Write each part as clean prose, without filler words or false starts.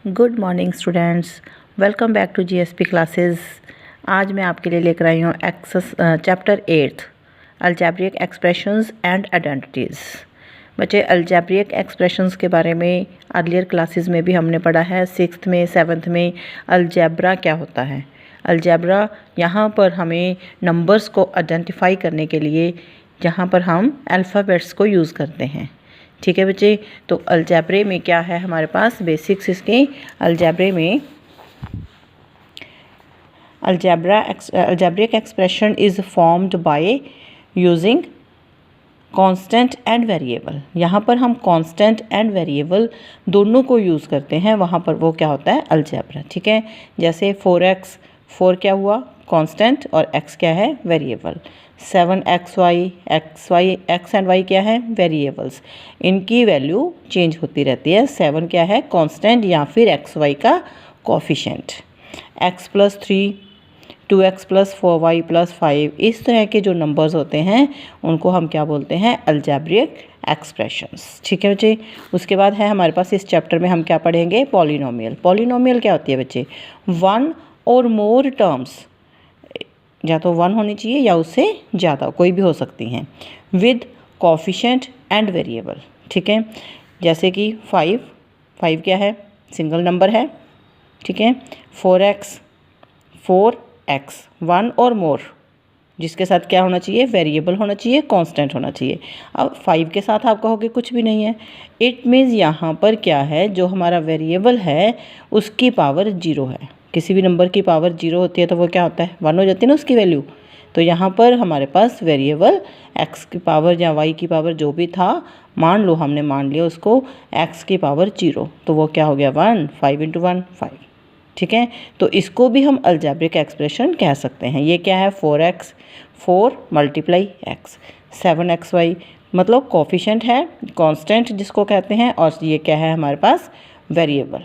Good morning students, welcome back to GSP classes. आज मैं आपके लिए लेकर आई हूँ chapter 8 algebraic expressions and identities. बच्चे, अलजेब्रिक एक्सप्रेशंस के बारे में अर्लियर क्लासेस में भी हमने पढ़ा है। 6th में 7th में अलजेब्रा क्या होता है। अलजेब्रा यहाँ पर हमें नंबर्स को आइडेंटिफाई करने के लिए जहाँ पर हम अल्फ़ाबेट्स को यूज़ करते हैं। ठीक है बच्चे, तो अलजेब्रे में क्या है हमारे पास बेसिक्स इसके। Algebraic expression is formed by using constant and variable. यहाँ पर हम कांस्टेंट एंड वेरिएबल दोनों को यूज़ करते हैं, वहाँ पर वो क्या होता है अलजेब्रा। ठीक है, जैसे 4x, 4 क्या हुआ कांस्टेंट और x क्या है variable. 7xy, x and y क्या है वेरिएबल्स, इनकी वैल्यू चेंज होती रहती है। 7 क्या है कांस्टेंट या फिर xy का कोफिशिएंट। x+3, 2x+4y+5, इस तरह के जो नंबर्स होते हैं उनको हम क्या बोलते हैं अलजेब्रिक एक्सप्रेशंस। ठीक है बच्चे, उसके बाद है हमारे पास इस चैप्टर में हम क्या पढ़ेंगे पॉलिनोमियल। पॉलिनोमियल क्या होती है बच्चे, 1 और मोर टर्म्स, या तो 1 होनी चाहिए या उससे ज़्यादा, कोई भी हो सकती हैं, विद कोफिशिएंट एंड वेरिएबल। ठीक है, जैसे कि 5 क्या है सिंगल नंबर है। ठीक है, 4x 1 और मोर, जिसके साथ क्या होना चाहिए वेरिएबल होना चाहिए, कांस्टेंट होना चाहिए। अब 5 के साथ आप कहोगे कुछ भी नहीं है, इट मीन्स यहाँ पर क्या है जो हमारा वेरिएबल है उसकी पावर 0 है। किसी भी नंबर की पावर 0 होती है तो वो क्या होता है 1 हो जाती है ना उसकी वैल्यू। तो यहाँ पर हमारे पास वेरिएबल x की पावर या y की पावर जो भी था, मान लो हमने मान लिया उसको x की पावर 0, तो वो क्या हो गया 1, 5 × 1 5। ठीक है, तो इसको भी हम अलजेब्रिक एक्सप्रेशन कह सकते हैं। ये क्या है 4x 4 × x, 7xy मतलब कोफिशिएंट है कांस्टेंट जिसको कहते हैं, और ये क्या है हमारे पास वेरिएबल।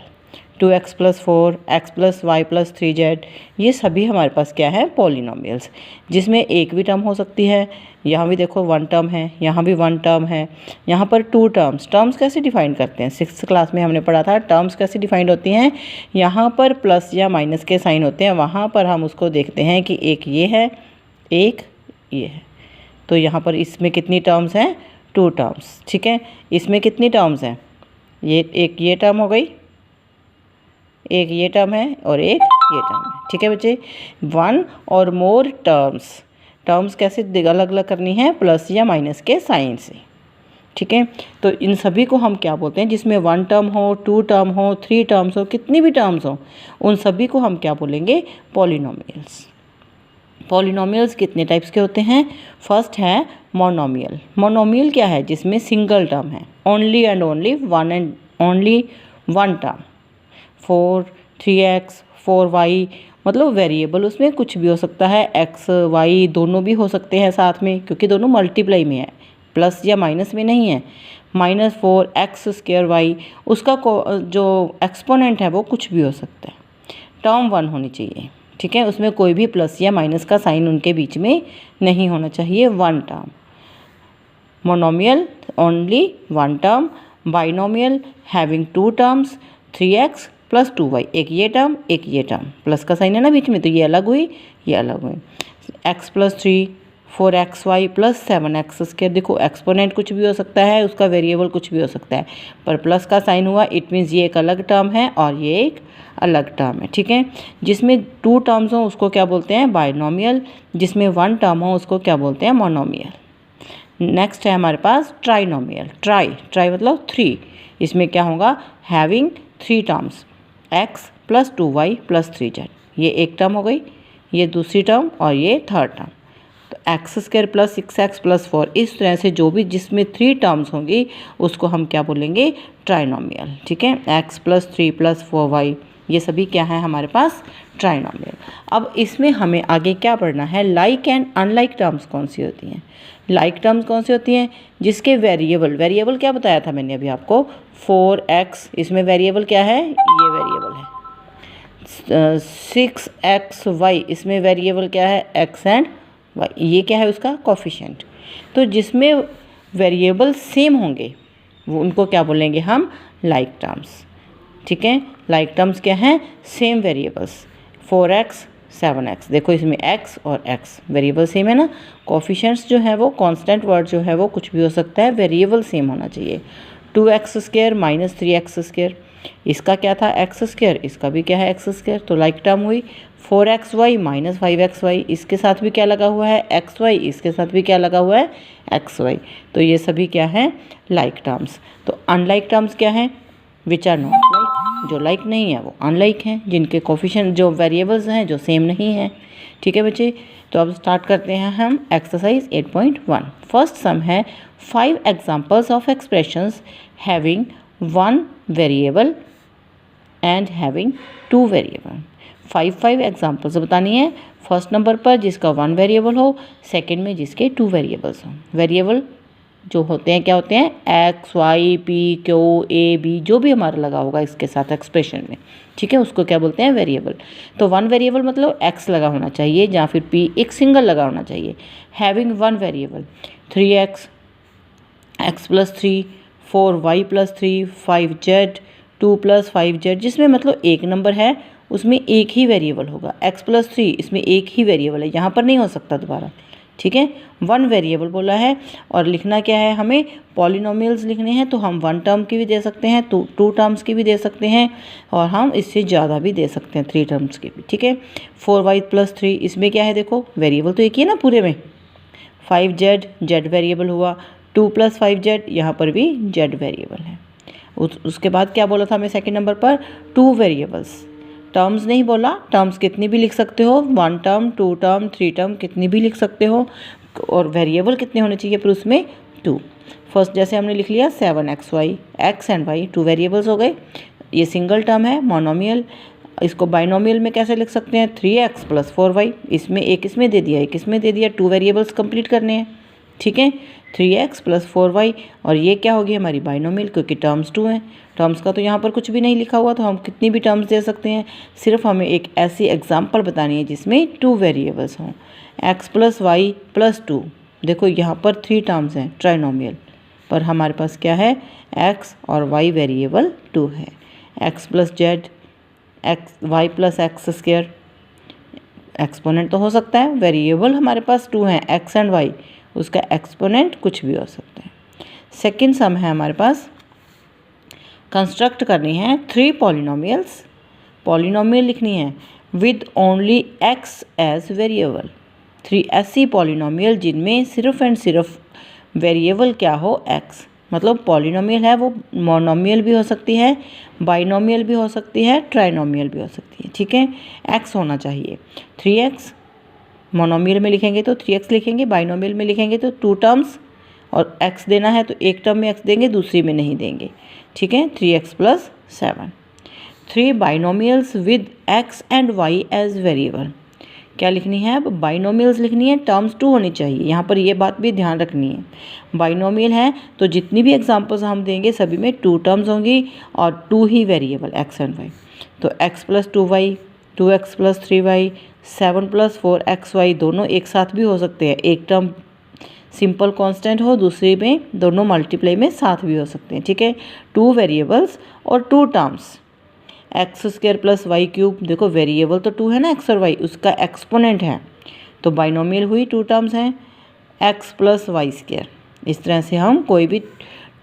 2x+4 x+y+3z, ये सभी हमारे पास क्या है पॉलिनोमियल्स, जिसमें एक भी टर्म हो सकती है। यहाँ भी देखो 1 टर्म है, यहाँ भी 1 टर्म है, यहाँ पर 2 टर्म्स कैसे डिफाइन करते हैं 6th क्लास में हमने पढ़ा था। टर्म्स कैसे डिफाइंड होती हैं, यहाँ पर प्लस या माइनस के साइन होते हैं, वहाँ पर हम उसको देखते हैं कि एक ये है एक ये है। तो यहाँ पर इसमें कितनी टर्म्स हैं 2 टर्म्स। ठीक है, इसमें कितनी टर्म्स हैं, ये एक ये टर्म हो गई, एक ये टर्म है और एक ये टर्म है। ठीक है बच्चे, 1 और मोर टर्म्स कैसे अलग अलग करनी है प्लस या माइनस के साइन से। ठीक है, तो इन सभी को हम क्या बोलते हैं, जिसमें 1 टर्म हो 2 टर्म हो 3 टर्म्स हो, कितनी भी टर्म्स हो, उन सभी को हम क्या बोलेंगे पॉलिनोमियल्स। पॉलिनोमियल्स कितने टाइप्स के होते हैं, फर्स्ट है मोनोमियल। मोनोमियल क्या है, जिसमें सिंगल टर्म है, only and only one term. 4 3x 4y मतलब वेरिएबल उसमें कुछ भी हो सकता है, x y दोनों भी हो सकते हैं साथ में, क्योंकि दोनों मल्टीप्लाई में है, प्लस या माइनस में नहीं है। -4x² y, उसका जो एक्सपोनेंट है वो कुछ भी हो सकता है। टर्म 1 होनी चाहिए। ठीक है, उसमें कोई भी प्लस या माइनस का साइन उनके बीच में नहीं होना चाहिए, 1 term. Monomial only 1 term. Binomial having 2 terms, 3x + 2y, एक ये टर्म एक ये टर्म, प्लस का साइन है ना बीच में, तो ये अलग हुई ये अलग हुई। x+3 4xy + 7x², देखो एक्सपोनेंट कुछ भी हो सकता है, उसका वेरिएबल कुछ भी हो सकता है, पर प्लस का साइन हुआ, इट मीन्स ये एक अलग टर्म है और ये एक अलग टर्म है। ठीक है, जिसमें 2 टर्म्स हो उसको क्या बोलते हैं बाइनोमियल, जिसमें 1 टर्म हो उसको क्या बोलते हैं मोनोमियल। नेक्स्ट है हमारे पास ट्राइनोमियल। ट्राई मतलब 3, इसमें क्या होगा having 3 terms, x + 2y + 3z, ये एक टर्म हो गई, ये दूसरी टर्म और ये थर्ड टर्म। तो x² + 6x + 4, इस तरह से जो भी जिसमें 3 टर्म्स होंगी उसको हम क्या बोलेंगे ट्राइनोमियल। ठीक है, x + 3 + 4y, ये सभी क्या है हमारे पास ट्राइनोमियल। अब इसमें हमें आगे क्या पढ़ना है, लाइक एंड अनलाइक टर्म्स कौन सी होती हैं। लाइक टर्म्स कौन सी होती हैं, जिसके वेरिएबल क्या बताया था मैंने अभी आपको 4x, इसमें वेरिएबल क्या है ये वेरिएबल है। 6xy, इसमें वेरिएबल क्या है x एंड y, ये क्या है उसका कोफिशिएंट। तो जिसमें वेरिएबल सेम होंगे वो उनको क्या बोलेंगे हम लाइक टर्म्स। ठीक है। लाइक टर्म्स क्या हैं, सेम वेरिएबल्स, 4x 7x, देखो इसमें x और x वेरिएबल सेम है ना। कोफिशिएंट्स जो है वो कांस्टेंट वर्ड जो है वो कुछ भी हो सकता है, वेरिएबल सेम होना चाहिए। 2x² माइनस 3x², इसका क्या था x², इसका भी क्या है x², तो लाइक टर्म हुई। 4xy माइनस 5xy, इसके साथ भी क्या लगा हुआ है xy, इसके साथ भी क्या लगा हुआ है xy, तो ये सभी क्या है लाइक टर्म्स। तो अनलाइक टर्म्स क्या है, विच आर नॉट लाइक, जो लाइक नहीं है वो अनलाइक हैं, जिनके कोफिशिएंट जो वेरिएबल्स हैं जो सेम नहीं हैं। ठीक है बच्चे, तो अब स्टार्ट करते हैं हम एक्सरसाइज 8.1। फर्स्ट सम है 5 examples of expressions having 1 variable and having 2 variable. 5 examples बतानी है, फर्स्ट नंबर पर जिसका 1 वेरिएबल हो, सेकंड में जिसके 2 वेरिएबल्स हों। वेरिएबल जो होते हैं क्या होते हैं, x y p q a b, जो भी हमारा लगा होगा इसके साथ एक्सप्रेशन में, ठीक है, उसको क्या बोलते हैं वेरिएबल। तो 1 वेरिएबल मतलब एक्स लगा होना चाहिए या फिर पी एक सिंगल लगा होना चाहिए। Having 1 variable 3x, x + 3, 4y + 3, 5z, 2 + 5z, जिसमें मतलब एक नंबर है उसमें एक ही वेरिएबल होगा। x + 3 इसमें एक ही वेरिएबल है, यहाँ पर नहीं हो सकता दोबारा, ठीक है। 1 वेरिएबल बोला है और लिखना क्या है, हमें पॉलिनोमियल्स लिखने हैं, तो हम 1 टर्म की भी दे सकते हैं, 2 टर्म्स की भी दे सकते हैं और हम इससे ज़्यादा भी दे सकते हैं, 3 टर्म्स की भी, ठीक है। 4y + 3 इसमें क्या है, देखो वेरिएबल तो एक ही है ना पूरे में। 5z z वेरिएबल हुआ, 2 + 5z यहाँ पर भी z वेरिएबल है। उसके बाद क्या बोला था हमें सेकेंड नंबर पर, 2 वेरिएबल्स, टर्म्स नहीं बोला, टर्म्स कितनी भी लिख सकते हो, 1 टर्म 2 टर्म 3 टर्म कितनी भी लिख सकते हो, और वेरिएबल कितने होने चाहिए फिर उसमें 2। फर्स्ट जैसे हमने लिख लिया 7xy, x and y 2 variables हो गए, ये सिंगल टर्म है मोनोमियल। इसको बाइनोमियल में कैसे लिख सकते हैं, 3x + 4y, इसमें एक इसमें दे दिया एक इसमें दे दिया, 2 वेरिएबल्स कंप्लीट करने हैं, ठीक है। 3x + 4y और ये क्या होगी हमारी बाइनोमियल, क्योंकि टर्म्स 2 हैं। टर्म्स का तो यहाँ पर कुछ भी नहीं लिखा हुआ, तो हम कितनी भी टर्म्स दे सकते हैं, सिर्फ हमें एक ऐसी एग्जांपल बतानी है जिसमें 2 वेरिएबल्स हों। x + y + 2, देखो यहाँ पर 3 टर्म्स हैं ट्राइनोमियल, पर हमारे पास क्या है x और y वेरिएबल 2 है। x + z, y + x², exponent तो हो सकता है, वेरिएबल हमारे पास 2 हैं x एंड y, उसका एक्सपोनेंट कुछ भी हो सकता है। सेकंड सम है हमारे पास, कंस्ट्रक्ट करनी है 3 पॉलिनोमियल्स, पॉलिनोमियल लिखनी है with only x as variable. 3 ऐसी पॉलिनोमियल जिनमें सिर्फ एंड सिर्फ वेरिएबल क्या हो x, मतलब पॉलिनोमियल है वो मोनोमियल भी हो सकती है, बाइनोमियल भी हो सकती है, ट्राइनोमियल भी हो सकती है, ठीक है। x होना चाहिए, 3x मोनोमियल में लिखेंगे तो 3x लिखेंगे, बाइनोमियल में लिखेंगे तो 2 टर्म्स, और x देना है तो एक टर्म में x देंगे दूसरी में नहीं देंगे, ठीक है। 3x + 7। 3 binomials with x and y as variable, क्या लिखनी है अब, बाइनोमियल्स लिखनी है, टर्म्स 2 होनी चाहिए, यहाँ पर ये बात भी ध्यान रखनी है। बाइनोमियल है तो जितनी भी एग्जांपल्स हम देंगे सभी में 2 टर्म्स होंगी और 2 ही वेरिएबल x एंड y, तो x + 2y, 2x + 3y, 7 + 4xy दोनों एक साथ भी हो सकते हैं, एक टर्म सिंपल कांस्टेंट हो, दूसरे में दोनों मल्टीप्लाई में साथ भी हो सकते हैं, ठीक है। 2 वेरिएबल्स और 2 टर्म्स, x² + y³, देखो वेरिएबल तो 2 है ना x और y, उसका एक्सपोनेंट है, तो बाइनोमियल हुई 2 टर्म्स हैं x + y²। इस तरह से हम कोई भी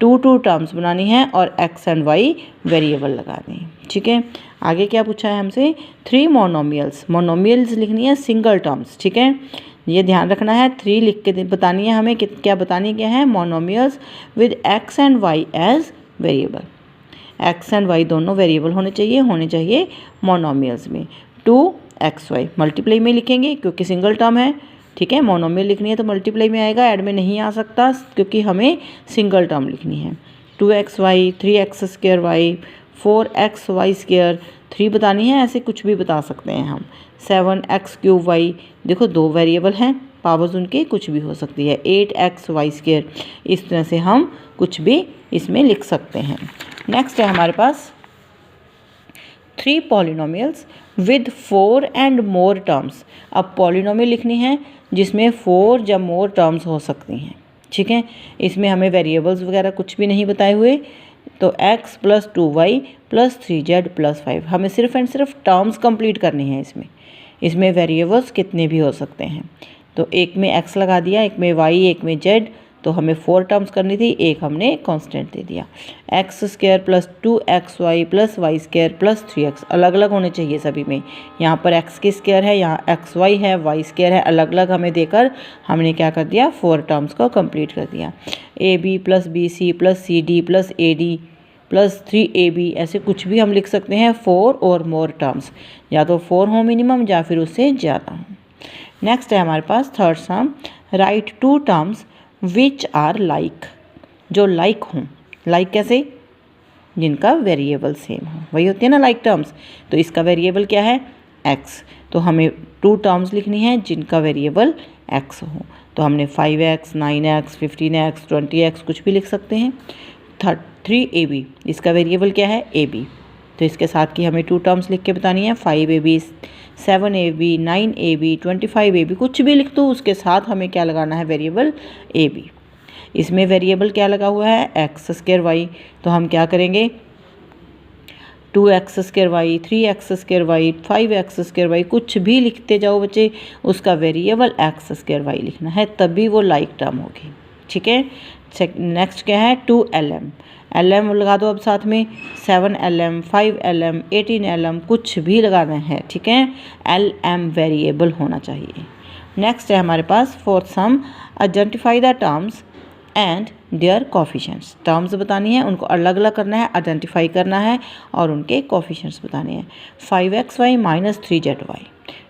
2 टर्म्स बनानी है और x एंड y वेरिएबल लगानी है, ठीक है। आगे क्या पूछा है हमसे, 3 मोनोमियल्स, मोनोमियल्स लिखनी है सिंगल टर्म्स, ठीक है, ये ध्यान रखना है। 3 लिख के बतानी है हमें, क्या बतानी क्या है, monomials with x and y as variable, x and y दोनों वेरिएबल होने चाहिए मोनोमियल्स में। 2xy मल्टीप्लाई में लिखेंगे क्योंकि सिंगल टर्म है, ठीक है, मोनोमियल लिखनी है तो मल्टीप्लाई में आएगा, ऐड में नहीं आ सकता क्योंकि हमें सिंगल टर्म लिखनी है। 2xy, 3x²y, 4xy², 3 बतानी है, ऐसे कुछ भी बता सकते हैं हम। 7x³ देखो 2 वेरिएबल हैं, पावर्स उनके कुछ भी हो सकती है। 8xy², इस तरह से हम कुछ भी इसमें लिख सकते हैं। नेक्स्ट है हमारे पास 3 polynomials with 4 and more terms. अब पॉलिनोमियल लिखनी है जिसमें 4 या मोर टर्म्स हो सकती हैं, ठीक है। इसमें हमें वेरिएबल्स वगैरह कुछ भी नहीं बताए हुए, तो x plus 2y plus 3z plus 5। हमें सिर्फ एंड सिर्फ टर्म्स कंप्लीट करनी है। इसमें वेरिएबल्स कितने भी हो सकते हैं। तो एक में x लगा दिया, एक में y, एक में z, तो हमें 4 टर्म्स करनी थी, एक हमने कांस्टेंट दे दिया। X square plus 2xy plus y square plus 3x अलग अलग होने चाहिए सभी में। यहाँ पर x की स्क्वायर है, यहाँ xy है, y स्क्वायर है, अलग अलग हमें देकर हमने क्या कर दिया, 4 टर्म्स को कंप्लीट कर दिया। ab plus bc plus cd plus ad plus 3ab ऐसे कुछ भी हम लिख सकते हैं, 4 और मोर टर्म्स, या तो 4 हो मिनिमम या फिर उससे ज़्यादा हो। नेक्स्ट है हमारे पास third sum, write 2 terms which are like, जो लाइक हों। लाइक कैसे, जिनका वेरिएबल सेम हो, वही होती है ना लाइक टर्म्स। तो इसका वेरिएबल क्या है, x, तो हमें 2 टर्म्स लिखनी है जिनका वेरिएबल x हो। तो हमने 5x, 9x, 15x, 20x कुछ भी लिख सकते हैं। 3ab, इसका वेरिएबल क्या है, ab, तो इसके साथ की हमें 2 टर्म्स लिख के बतानी है, 5ab, 7ab, 9ab, 25ab कुछ भी लिख दो, उसके साथ हमें क्या लगाना है, वेरिएबल ab। इसमें वेरिएबल क्या लगा हुआ है, एक्स स्क्वायर वाई, तो हम क्या करेंगे, 2x square y, 3x square y, 5x square y कुछ भी लिखते जाओ बच्चे, उसका वेरिएबल एक्स स्क्वायर वाई लिखना है, तभी वो लाइक टर्म होगी। ठीक है। नेक्स्ट क्या है, 2lm, lm लगा दो अब साथ में, 7lm, 5lm, 18lm कुछ भी लगाना है। ठीक है, lm वेरिएबल होना चाहिए। नेक्स्ट है हमारे पास fourth sum, identify the terms and their coefficients. Terms बतानी है, उनको अलग अलग करना है, आइडेंटिफाई करना है और उनके कोफिशिएंट्स बताने हैं। 5xy माइनस 3zy,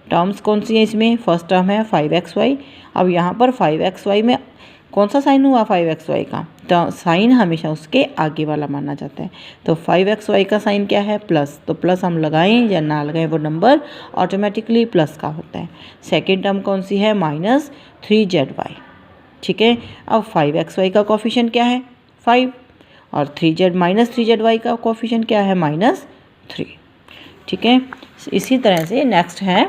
टर्म्स कौन सी है इसमें, फर्स्ट टर्म है 5xy। अब यहाँ पर 5xy में कौन सा साइन हुआ 5xy का, तो साइन हमेशा उसके आगे वाला माना जाता है। तो 5xy का साइन क्या है, प्लस, तो प्लस हम लगाएं या ना लगाएं वो नंबर ऑटोमेटिकली प्लस का होता है। सेकेंड टर्म कौन सी है, माइनस 3zy। ठीक है, अब 5xy का कोफिशिएंट क्या है, 5, और 3z माइनस 3zy का कोफिशिएंट क्या है, -3। ठीक है, इसी तरह से नेक्स्ट है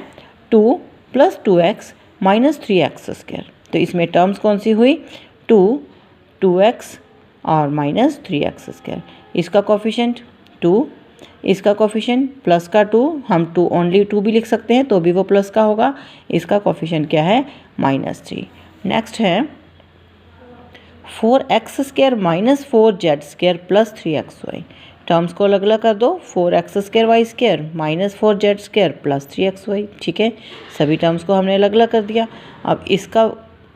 2 plus 2x minus 3x square. तो इसमें टर्म्स कौन सी हुई, 2, 2x और माइनस 3x स्क्वायर। इसका कोफिशिएंट 2, इसका कोफिशिएंट प्लस का 2, हम 2 ओनली 2 भी लिख सकते हैं तो भी वो प्लस का होगा। इसका कोफिशिएंट क्या है, -3। नेक्स्ट है 4x square minus 4z square plus 3xy। Terms को अलग अलग कर दो, 4x square y square minus 4z square plus 3xy। ठीक है, सभी टर्म्स को हमने अलग अलग कर दिया। अब इसका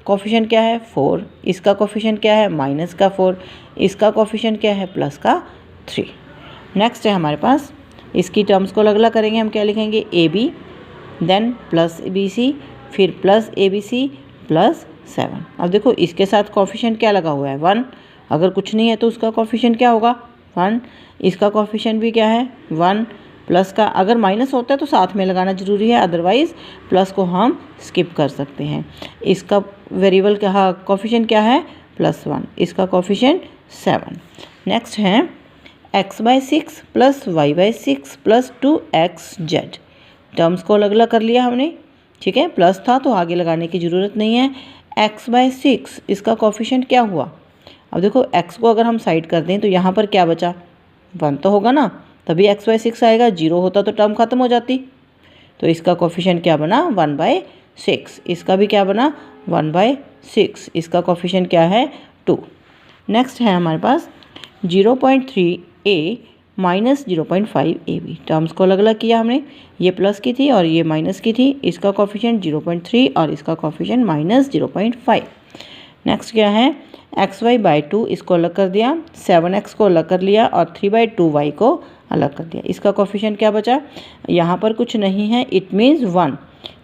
कोफिशिएंट क्या है, 4, इसका कोफिशिएंट क्या है, माइनस का 4, इसका कोफिशिएंट क्या है, प्लस का 3। नेक्स्ट है हमारे पास, इसकी टर्म्स को अलग अलग करेंगे, हम क्या लिखेंगे, ab, देन प्लस bc, फिर प्लस abc प्लस 7। अब देखो इसके साथ कोफिशिएंट क्या लगा हुआ है, 1, अगर कुछ नहीं है तो उसका कोफिशिएंट क्या होगा, 1, इसका कोफिशिएंट भी क्या है, 1, प्लस का अगर माइनस होता है तो साथ में लगाना जरूरी है, अदरवाइज प्लस को हम स्किप कर सकते हैं। इसका वेरिएबल क्या, कोफिशिएंट क्या है, +1, इसका कोफिशिएंट 7। नेक्स्ट है x/6 plus y/6 plus 2xz। Terms को अलग अलग कर लिया हमने। ठीक है, प्लस था तो आगे लगाने की ज़रूरत नहीं है। x/6 इसका कोफिशिएंट क्या हुआ, अब देखो x को अगर हम साइड कर दें तो यहाँ पर क्या बचा, 1 तो होगा ना, तभी x/6 आएगा, 0 होता तो टर्म खत्म हो जाती। तो इसका कोफिशिएंट क्या बना, 1/6, इसका भी क्या बना, 1/6, इसका कोफिशिएंट क्या है, 2। नेक्स्ट है हमारे पास 0.3a माइनस 0.5ab। टर्म्स को अलग अलग किया हमने, ये प्लस की थी और ये माइनस की थी। इसका कोफिशिएंट 0.3 और इसका कोफिशिएंट -0.5। नेक्स्ट क्या है, xy/2, इसको अलग कर दिया, 7x को अलग कर लिया और 3/2y को अलग कर दिया। इसका कोफिशिएंट क्या बचा, यहाँ पर कुछ नहीं है, इट मीन्स 1।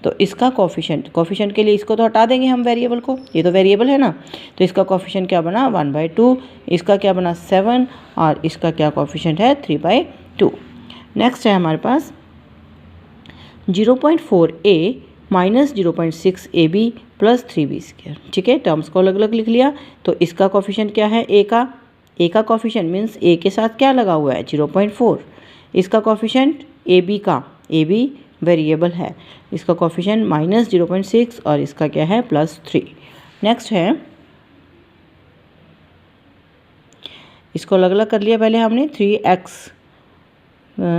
तो इसका कोफिशिएंट के लिए इसको तो हटा देंगे हम वेरिएबल को, ये तो वेरिएबल है ना, तो इसका कोफिशिएंट क्या बना, 1/2, इसका क्या बना 7 और इसका क्या कोफिशिएंट है 3/2। नेक्स्ट है हमारे पास 0.4a minus 0.6ab plus 3b square. ठीक है, टर्म्स को अलग अलग लिख लिया। तो इसका कोफिशिएंट क्या है, a का कोफिशिएंट मीन्स a के साथ क्या लगा हुआ है, 0.4। इसका कोफिशिएंट ab का, ab वेरिएबल है, इसका कोफिशिएंट -0.6 और इसका क्या है, +3। नेक्स्ट है इसको अलग अलग कर लिया पहले हमने। 3x,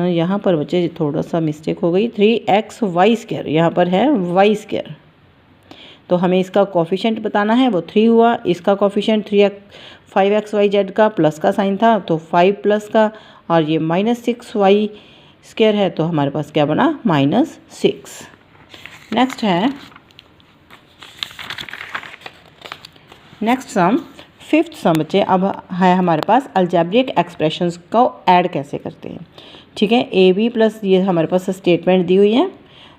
यहाँ पर बच्चे थोड़ा सा मिस्टेक हो गई, 3xy², यहाँ पर है y²। तो हमें इसका कोफिशिएंट बताना है, वो 3 हुआ। इसका कोफिशिएंट 5xyz का प्लस का साइन था तो 5 प्लस का, और ये -6y² है तो हमारे पास क्या बना, -6। नेक्स्ट है नेक्स्ट सम, 5th सम बच्चे। अब है हमारे पास अलजेब्रिक एक्सप्रेशंस को ऐड कैसे करते हैं। ठीक है, AB प्लस ये हमारे पास स्टेटमेंट दी हुई है,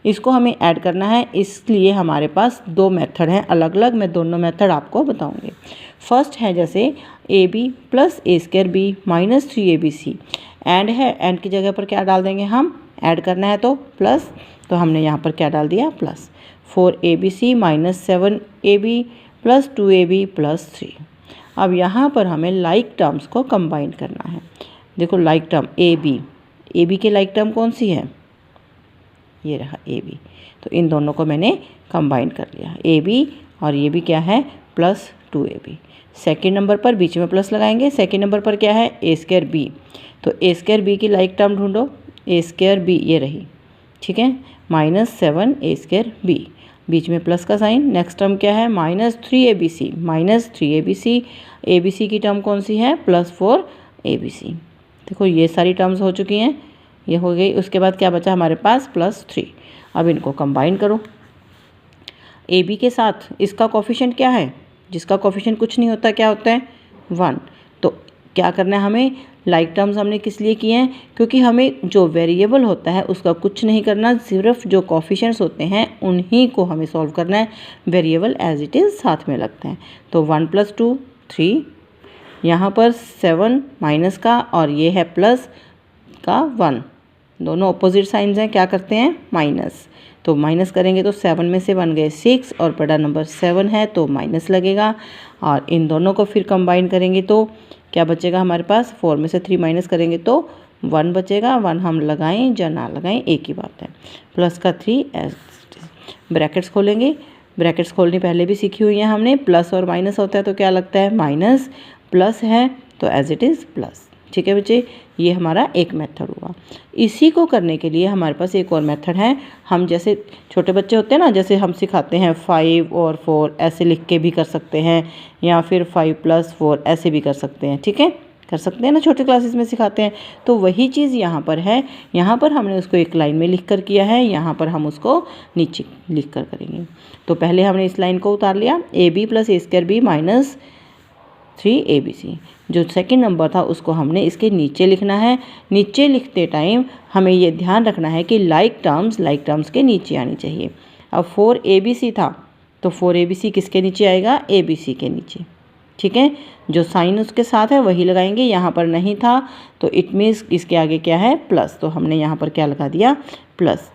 इसको हमें ऐड करना है। इसलिए हमारे पास 2 मेथड हैं अलग अलग, मैं दोनों मेथड आपको बताऊंगी। फर्स्ट है जैसे AB plus A²B -3ABC, and है, एंड की जगह पर क्या डाल देंगे हम, ऐड करना है तो प्लस, तो हमने यहाँ पर क्या डाल दिया, plus. 4ABC -7AB plus 2AB plus 3। अब यहाँ पर हमें लाइक टर्म्स को कंबाइन करना है। देखो लाइक टर्म AB के लाइक टर्म कौन सी है, ये रहा AB, तो इन दोनों को मैंने कंबाइन कर लिया। AB और ये भी क्या है, प्लस 2AB। सेकेंड नंबर पर बीच में प्लस लगाएंगे। सेकेंड नंबर पर क्या है, A²B, तो A²B की लाइक टर्म ढूंढो, A²B ये रही। ठीक है, -7A²B, बीच में प्लस का साइन। नेक्स्ट टर्म क्या है, -3ABC, ABC की टर्म कौन सी है, +4ABC। देखो ये सारी टर्म्स हो चुकी हैं, ये हो गई। उसके बाद क्या बचा हमारे पास, +3। अब इनको कंबाइन करो। AB के साथ इसका कोफिशिएंट क्या है, जिसका कोफिशिएंट कुछ नहीं होता, क्या होता है, 1। तो क्या करना है हमें, लाइक टर्म्स हमने किस लिए किए हैं, क्योंकि हमें जो वेरिएबल होता है उसका कुछ नहीं करना, सिर्फ जो कोफिशिएंट्स होते हैं उन्हीं को हमें सॉल्व करना है। वेरिएबल एज इट इज़ साथ में लगते हैं। तो 1 + 2 3, यहाँ पर 7 माइनस का और ये है प्लस का 1, दोनों अपोजिट साइंस हैं, क्या करते हैं, माइनस। तो माइनस करेंगे तो 7 में से 1 गए 6 और बड़ा नंबर 7 है तो माइनस लगेगा। और इन दोनों को फिर कंबाइन करेंगे तो क्या बचेगा हमारे पास, 4 में से 3 माइनस करेंगे तो 1 बचेगा। 1 हम लगाएं या ना लगाएं एक ही बात है। प्लस का 3, ब्रैकेट्स खोलेंगे, ब्रैकेट्स खोलनी पहले भी सीखी हुई है हमने। प्लस और माइनस होता है तो क्या लगता है, माइनस, प्लस है तो एज इट इज़ प्लस। ठीक है बच्चे, ये हमारा एक मेथड हुआ। इसी को करने के लिए हमारे पास एक और मेथड है। हम जैसे छोटे बच्चे होते हैं ना, जैसे हम सिखाते हैं 5 और 4 ऐसे लिख के भी कर सकते हैं, या फिर 5 + 4 ऐसे भी कर सकते हैं। ठीक है, कर सकते हैं ना, छोटे क्लासेस में सिखाते हैं। तो वही चीज़ यहाँ पर है, यहाँ पर हमने उसको एक लाइन में लिख कर किया है, यहाँ पर हम उसको नीचे लिख कर करेंगे। तो पहले हमने इस लाइन को उतार लिया, AB + A²B -3ABC। जो सेकंड नंबर था उसको हमने इसके नीचे लिखना है। नीचे लिखते टाइम हमें ये ध्यान रखना है कि लाइक टर्म्स के नीचे आनी चाहिए। अब 4ABC था तो 4ABC किसके नीचे आएगा, ABC के नीचे। ठीक है, जो साइन उसके साथ है वही लगाएंगे। यहाँ पर नहीं था तो इट मीन्स इसके आगे क्या है, प्लस, तो हमने यहाँ पर क्या लगा दिया, प्लस।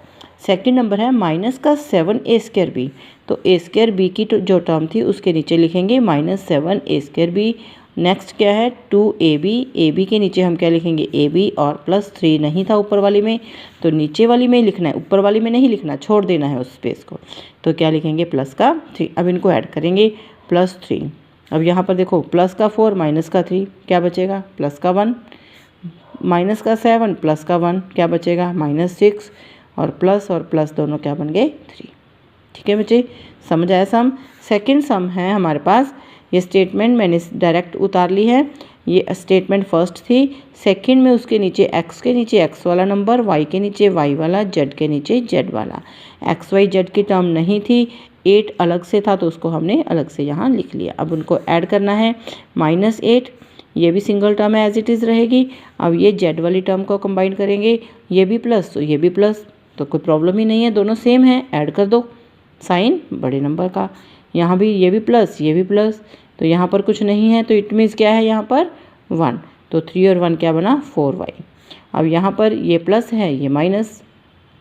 सेकंड नंबर है -7A²B, तो A²B की जो टर्म थी उसके नीचे लिखेंगे -7A²B। नेक्स्ट क्या है, 2AB के नीचे हम क्या लिखेंगे, AB, और +3 नहीं था ऊपर वाली में तो नीचे वाली में लिखना है, ऊपर वाली में नहीं लिखना, छोड़ देना है उस स्पेस को। तो क्या लिखेंगे, प्लस का 3। अब इनको ऐड करेंगे, +3। अब यहाँ पर देखो, प्लस का 4 माइनस का 3 क्या बचेगा, प्लस का 1, माइनस का 7 प्लस का 1 क्या बचेगा, -6, और प्लस दोनों क्या बन गए, 3। ठीक है बच्चे, समझ आया सम। सेकंड सम है हमारे पास, ये स्टेटमेंट मैंने डायरेक्ट उतार ली है। ये स्टेटमेंट फर्स्ट थी, सेकंड में उसके नीचे x के नीचे x वाला नंबर, y के नीचे y वाला, z के नीचे z वाला। x y z की टर्म नहीं थी, 8 अलग से था तो उसको हमने अलग से यहाँ लिख लिया। अब उनको ऐड करना है, -8, ये भी सिंगल टर्म है एज इट इज़ रहेगी। अब ये z वाली टर्म को कंबाइन करेंगे, ये भी प्लस तो ये भी प्लस, तो कोई प्रॉब्लम ही नहीं है, दोनों सेम है, ऐड कर दो साइन बड़े नंबर का। यहाँ भी ये भी प्लस ये भी प्लस, तो यहाँ पर कुछ नहीं है तो इट मीन्स क्या है, यहाँ पर 1, तो 3 और 1 क्या बना, 4y। अब यहाँ पर ये प्लस है ये माइनस।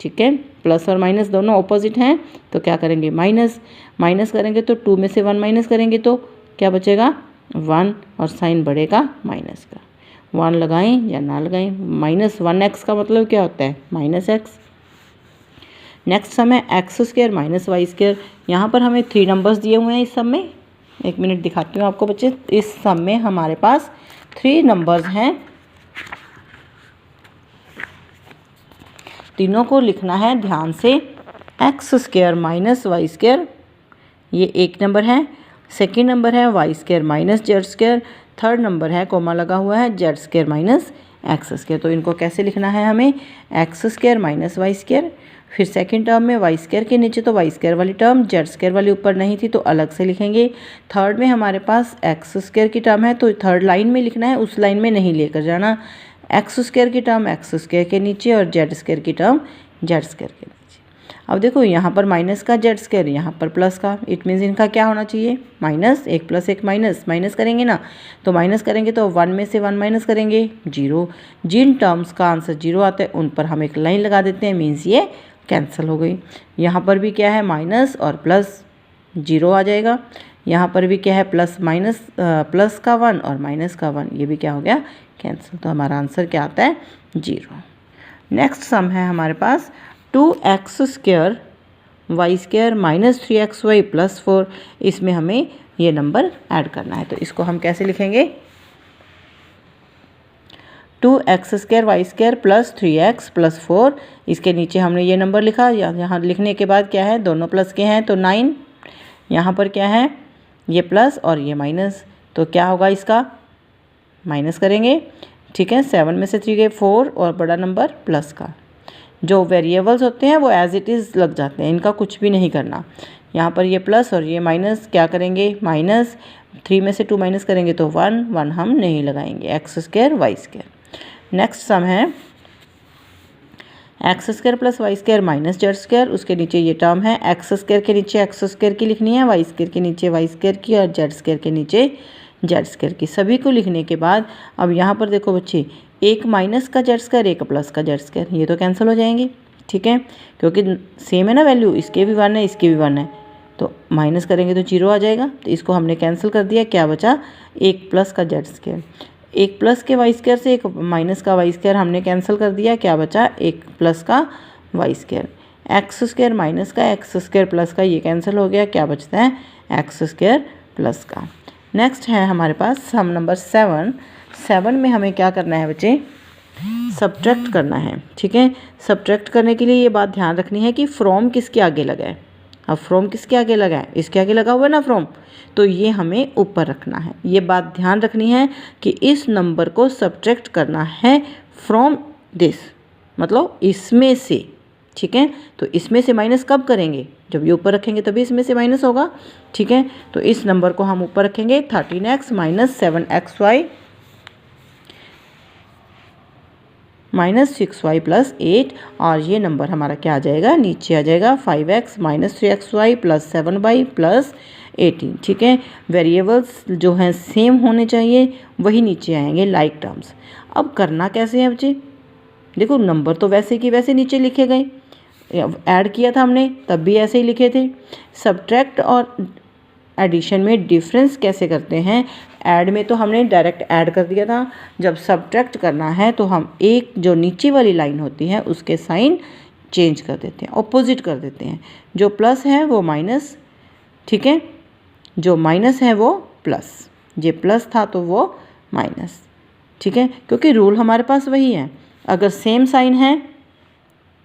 ठीक है, प्लस और माइनस दोनों ऑपोजिट हैं तो क्या करेंगे, माइनस करेंगे तो 2 में से 1 माइनस करेंगे तो क्या बचेगा, 1, और साइन बढ़ेगा माइनस का। 1 लगाएं या ना लगाएं, -1x का मतलब क्या होता है, -x। नेक्स्ट सम है x² - y²। यहाँ पर हमें 3 नंबर्स दिए हुए हैं इस सम में। एक मिनट दिखाती हूँ आपको बच्चे। इस सम में हमारे पास 3 नंबर्स हैं, तीनों को लिखना है ध्यान से। X square minus y square, ये एक नंबर है। सेकेंड नंबर है y square minus z square. Third number है कॉमा लगा हुआ है z square minus x square. तो इनको कैसे लिखना है हमें, x square minus y square, फिर सेकंड टर्म में वाई स्क्वायर के नीचे तो वाई स्क्वायर वाली टर्म, जेड स्क्वायर वाली ऊपर नहीं थी तो अलग से लिखेंगे। थर्ड में हमारे पास एक्स स्क्वायर की टर्म है तो थर्ड लाइन में लिखना है, उस लाइन में नहीं लेकर जाना। एक्स स्क्वायर की टर्म एक्स स्क्वायर के नीचे और जेड स्क्वायर की टर्म जेड स्क्वायर के नीचे। अब देखो यहाँ पर माइनस का जेड स्क्वायर, यहाँ पर प्लस का, इट मीन्स इनका क्या होना चाहिए, माइनस। 1 + 1 माइनस, माइनस करेंगे ना, तो माइनस करेंगे तो 1 में से 1 माइनस करेंगे 0। जिन टर्म्स का आंसर 0 आता है उन पर हम एक लाइन लगा देते हैं, मीन्स ये कैंसिल हो गई। यहाँ पर भी क्या है, माइनस और प्लस 0 आ जाएगा। यहाँ पर भी क्या है, प्लस माइनस, प्लस का 1 और माइनस का 1, ये भी क्या हो गया, कैंसिल। तो हमारा आंसर क्या आता है, 0। नेक्स्ट सम है हमारे पास 2x square y square minus 3xy plus 4। इसमें हमें ये नंबर ऐड करना है, तो इसको हम कैसे लिखेंगे, 2x square y square plus 3x plus 4। इसके नीचे हमने ये नंबर लिखा, यहाँ लिखने के बाद क्या है, दोनों प्लस के हैं तो 9। यहाँ पर क्या है, ये प्लस और ये माइनस, तो क्या होगा, इसका माइनस करेंगे। ठीक है, 7 में से 3 गए 4 और बड़ा नंबर प्लस का। जो वेरिएबल्स होते हैं वो एज इट इज़ लग जाते हैं, इनका कुछ भी नहीं करना। यहाँ पर ये प्लस और ये माइनस, क्या करेंगे, माइनस 3 में से 2 माइनस करेंगे तो 1 हम नहीं लगाएंगे। X square y square. Next sum है x square plus y square minus z square. उसके नीचे ये टर्म है, एक्स स्क्वायर के नीचे एक्स स्क्वायर की लिखनी है, वाई स्क्वायर के नीचे वाई स्क्वायर की और जेड स्क्वायर के नीचे जेड स्क्वायर की। सभी को लिखने के बाद अब यहाँ पर देखो बच्चे, एक माइनस का जेड स्क्वायर, एक प्लस का जेड स्क्वायर, ये तो कैंसिल हो जाएंगे। ठीक है, क्योंकि सेम है ना वैल्यू, इसके भी 1 है इसके भी 1 है, तो माइनस करेंगे तो 0 आ जाएगा। तो इसको हमने कैंसिल कर दिया, क्या बचा, एक प्लस का जेड स्क्वायर। एक प्लस के वाई स्क्वायर से एक माइनस का वाई स्क्वायर हमने कैंसिल कर दिया, क्या बचा, एक प्लस का y square. X square minus का एक्स स्क्वायर प्लस का, ये कैंसिल हो गया, क्या बचता है, एक्स स्क्वायर प्लस का। नेक्स्ट है हमारे पास सम नंबर 7। 7 में हमें क्या करना है बच्चे, सब्ट्रैक्ट करना है। ठीक है, सब्ट्रैक्ट करने के लिए ये बात ध्यान रखनी है कि फ्रॉम किसके आगे लगा है। अब फ्रॉम किसके आगे लगा है, इसके आगे लगा हुआ है ना फ्रॉम, तो ये हमें ऊपर रखना है। ये बात ध्यान रखनी है कि इस नंबर को सब्ट्रैक्ट करना है फ्रॉम दिस, मतलब इसमें से। ठीक है, तो इसमें से माइनस कब करेंगे, जब ये ऊपर रखेंगे तभी इसमें से माइनस होगा। ठीक है, तो इस नंबर को हम ऊपर रखेंगे, 13x minus 7xy minus 6y plus 8, और ये नंबर हमारा क्या आ जाएगा, नीचे आ जाएगा 5x minus 3xy plus 7y plus 18। ठीक है, वेरिएबल्स जो हैं सेम होने चाहिए, वही नीचे आएंगे लाइक टर्म्स। अब करना कैसे है बच्चे, देखो नंबर तो वैसे कि वैसे नीचे लिखे गए, ऐड किया था हमने तब भी ऐसे ही लिखे थे। सब्ट्रैक्ट और एडिशन में डिफरेंस कैसे करते हैं, ऐड में तो हमने डायरेक्ट ऐड कर दिया था, जब सब्ट्रैक्ट करना है तो हम एक जो नीचे वाली लाइन होती है उसके साइन चेंज कर देते हैं, ऑपोजिट कर देते हैं। जो प्लस है वो माइनस, ठीक है, जो माइनस है वो प्लस, ये प्लस था तो वो माइनस। ठीक है, क्योंकि रूल हमारे पास वही है, अगर सेम साइन है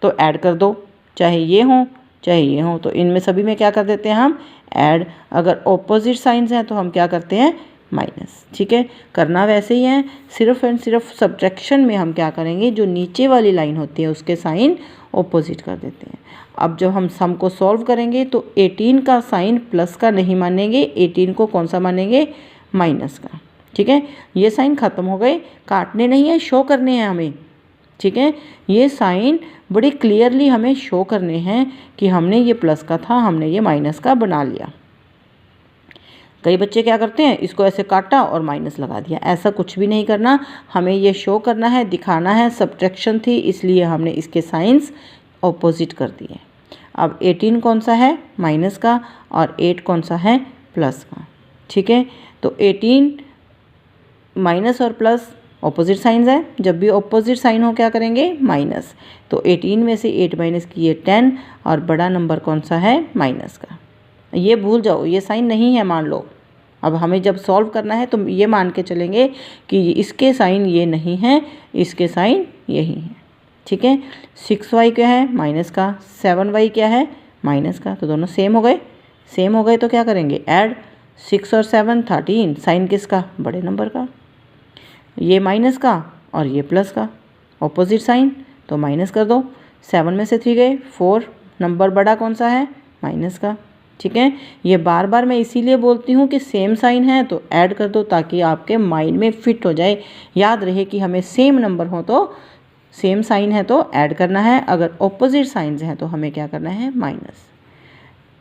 तो ऐड कर दो, चाहे ये हो चाहे ये हो, तो इनमें सभी में क्या कर देते हैं हम, ऐड। अगर ऑपोजिट साइंस हैं तो हम क्या करते हैं, माइनस। ठीक है, करना वैसे ही है, सिर्फ एंड सिर्फ सब्ट्रैक्शन में हम क्या करेंगे, जो नीचे वाली लाइन होती है उसके साइन ऑपोजिट कर देते हैं। अब जब हम सम को सॉल्व करेंगे तो 18 का साइन प्लस का नहीं मानेंगे, 18 को कौन सा मानेंगे, माइनस का। ठीक है, ये साइन ख़त्म हो गए, काटने नहीं है, शो करने हैं हमें। ठीक है, ये साइन बड़ी क्लियरली हमें शो करने हैं कि हमने ये प्लस का था, हमने ये माइनस का बना लिया। कई बच्चे क्या करते हैं, इसको ऐसे काटा और माइनस लगा दिया, ऐसा कुछ भी नहीं करना, हमें ये शो करना है, दिखाना है सब्ट्रैक्शन थी इसलिए हमने इसके साइंस ऑपोजिट कर दिए। अब 18 कौन सा है, माइनस का, और 8 कौन सा है, प्लस का। ठीक है, तो 18 माइनस और प्लस ऑपोजिट साइंस है, जब भी ऑपोजिट साइन हो क्या करेंगे, माइनस। तो 18 में से 8 माइनस किए 10, और बड़ा नंबर कौन सा है, माइनस का। ये भूल जाओ, ये साइन नहीं है मान लो, अब हमें जब सॉल्व करना है तो ये मान के चलेंगे कि इसके साइन ये नहीं है, इसके साइन यही है। ठीक है, 6y क्या है माइनस का, 7y क्या है माइनस का, तो दोनों सेम हो गए। सेम हो गए तो क्या करेंगे ऐड, 6 और 7 13, साइन किसका बड़े नंबर का, ये माइनस का और ये प्लस का, ऑपोजिट साइन, तो माइनस कर दो। 7 में से 3 गए 4, नंबर बड़ा कौन सा है माइनस का। ठीक है, ये बार बार मैं इसीलिए बोलती हूँ कि सेम साइन है तो ऐड कर दो ताकि आपके माइंड में फिट हो जाए, याद रहे कि हमें सेम नंबर हो तो सेम साइन है तो ऐड करना है, अगर ऑपोजिट साइंस हैं तो हमें क्या करना है माइनस।